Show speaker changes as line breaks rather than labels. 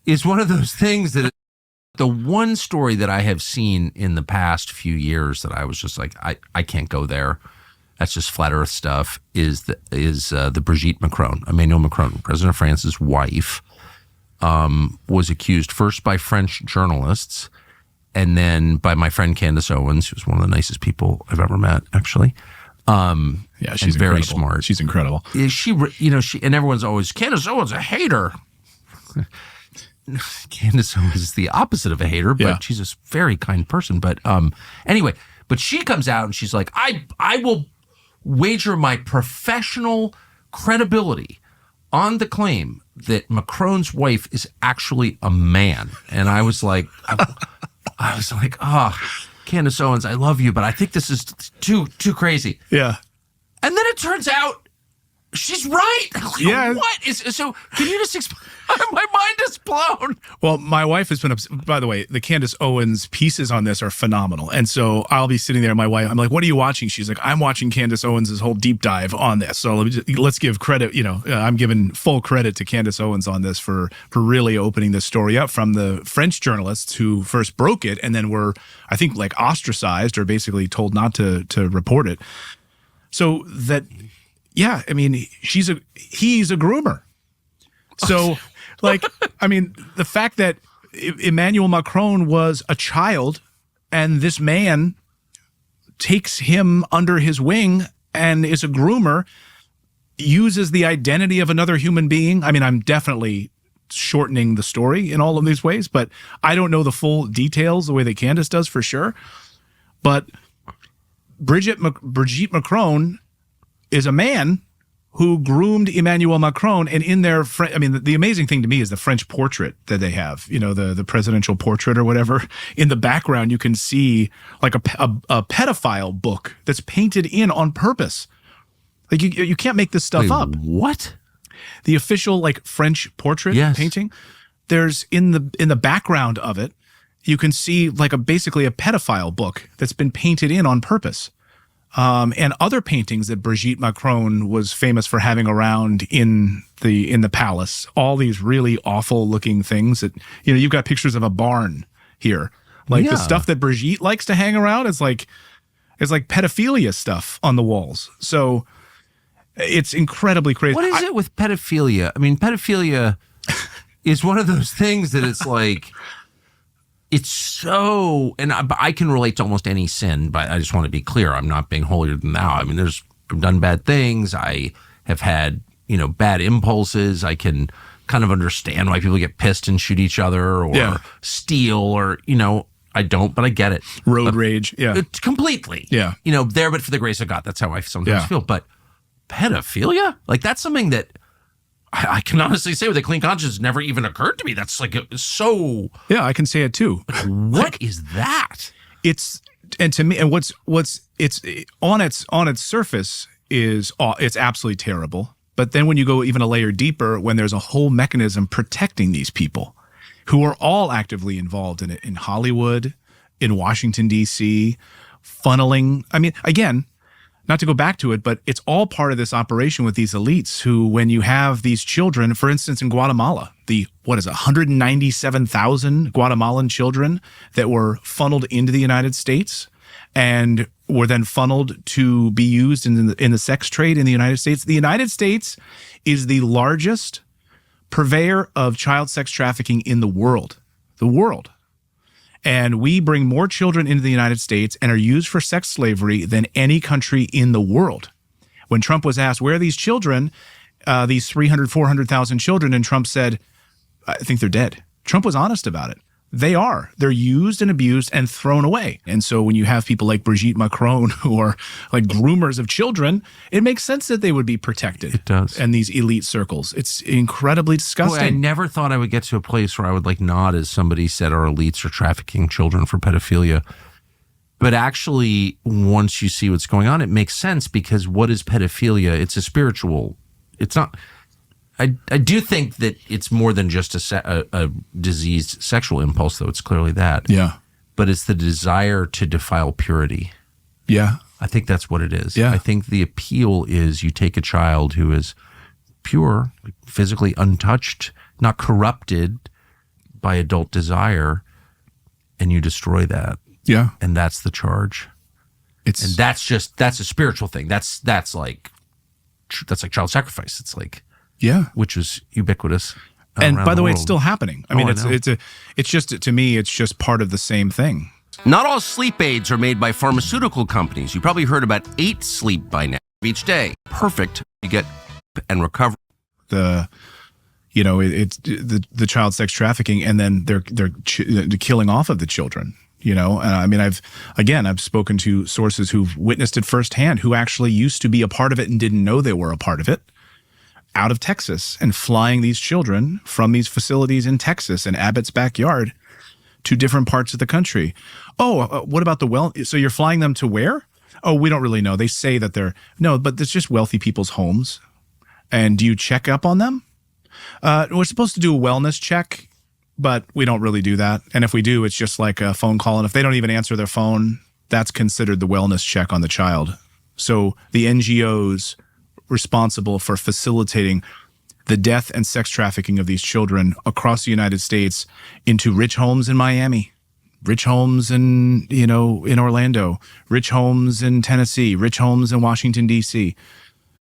is one of those things that the one story that I have seen in the past few years that I was just like, I can't go there. That's just flat earth stuff, is the Bridgette McCrone, Emanuele McCrone, President of France's wife, was accused first by French journalists and then by my friend Candace Owens, who's one of the nicest people I've ever met, actually.
Yeah, she's
very
incredible.
smart.
She's incredible.
She, and everyone's always, Candace Owens a hater. Candace Owens is the opposite of a hater, but she's a very kind person. But anyway, but she comes out and she's like, I will wager my professional credibility on the claim that Macron's wife is actually a man. And I was like, oh, Candace Owens, I love you, but I think this is too crazy.
Yeah.
And then it turns out she's right.
Yeah.
What is so? Can you just explain? My mind is blown.
Well, my wife has been, by the way, the Candace Owens pieces on this are phenomenal. And so I'll be sitting there, my wife, I'm like, what are you watching? She's like, I'm watching Candace Owens' whole deep dive on this. So let's give credit, I'm giving full credit to Candace Owens on this for really opening this story up from the French journalists who first broke it and then were, I think, like ostracized or basically told not to report it. So that, yeah, I mean, he's a groomer. So, the fact that Emanuele Macron was a child and this man takes him under his wing and is a groomer, uses the identity of another human being. I mean, I'm definitely shortening the story in all of these ways, but I don't know the full details the way that Candace does for sure. But Bridgette McCrone is a man who groomed Emanuele Macron, and in their, the amazing thing to me is the French portrait that they have, the presidential portrait or whatever. In the background, you can see like a pedophile book that's painted in on purpose. Like you can't make this stuff up.
What?
The official French portrait painting. There's in the background of it, you can see basically a pedophile book that's been painted in on purpose. And other paintings that Bridgette McCrone was famous for having around in the palace. All these really awful looking things that, you've got pictures of a barn here. The stuff that Bridgette likes to hang around is like pedophilia stuff on the walls. So it's incredibly crazy.
What is it with pedophilia? I mean, pedophilia is one of those things that it's like, it's so, and I can relate to almost any sin, but I just want to be clear. I'm not being holier than thou. I mean, I've done bad things. I have had, bad impulses. I can kind of understand why people get pissed and shoot each other or steal or, I don't, but I get it.
Road rage. Yeah.
Completely.
Yeah.
There, but for the grace of God. That's how I sometimes feel. But pedophilia? That's something that I can honestly say with a clean conscience never even occurred to me. That's so.
Yeah, I can say it too.
What is that?
It's to me, and what's it's on its surface is it's absolutely terrible. But then when you go even a layer deeper, when there's a whole mechanism protecting these people who are all actively involved in it, in Hollywood, in Washington, D.C., funneling. I mean, again, not to go back to it, but it's all part of this operation with these elites who, when you have these children, for instance, in Guatemala, 197,000 Guatemalan children that were funneled into the United States and were then funneled to be used in the sex trade in the United States. The United States is the largest purveyor of child sex trafficking in the world. And we bring more children into the United States and are used for sex slavery than any country in the world. When Trump was asked, where are these children, these 300, 400,000 children, and Trump said, I think they're dead. Trump was honest about it. They are. They're used and abused and thrown away. And so when you have people like Bridgette McCrone who are like groomers of children, it makes sense that they would be protected.
It does.
And these elite circles. It's incredibly disgusting.
Boy, I never thought I would get to a place where I would nod as somebody said our elites are trafficking children for pedophilia. But actually, once you see what's going on, it makes sense because what is pedophilia? It's a spiritual, it's not... I do think that it's more than just a diseased sexual impulse, though. It's clearly that.
Yeah.
But it's the desire to defile purity.
Yeah.
I think that's what it is.
Yeah.
I think the appeal is you take a child who is pure, physically untouched, not corrupted, by adult desire, and you destroy that.
Yeah.
And that's the charge. And that's a spiritual thing. That's like child sacrifice. It's like, which was ubiquitous.
And by the way, it's
world.
still happening. I mean, it's just, to me, it's just part of the same thing.
Not all sleep aids are made by pharmaceutical companies. You probably heard about 8 Sleep by now each day. Perfect. You get and recover.
It's the child sex trafficking, and then the killing off of the children. And I mean, I've spoken to sources who've witnessed it firsthand, who actually used to be a part of it and didn't know they were a part of it, out of Texas, and flying these children from these facilities in Texas and Abbott's backyard to different parts of the country. Oh, what about so you're flying them to where? Oh, we don't really know. They say that but it's just wealthy people's homes. And do you check up on them? We're supposed to do a wellness check, but we don't really do that. And if we do, it's just like a phone call. And if they don't even answer their phone, that's considered the wellness check on the child. So the NGOs responsible for facilitating the death and sex trafficking of these children across the United States into rich homes in Miami, rich homes in Orlando, rich homes in Tennessee, rich homes in Washington, D.C.,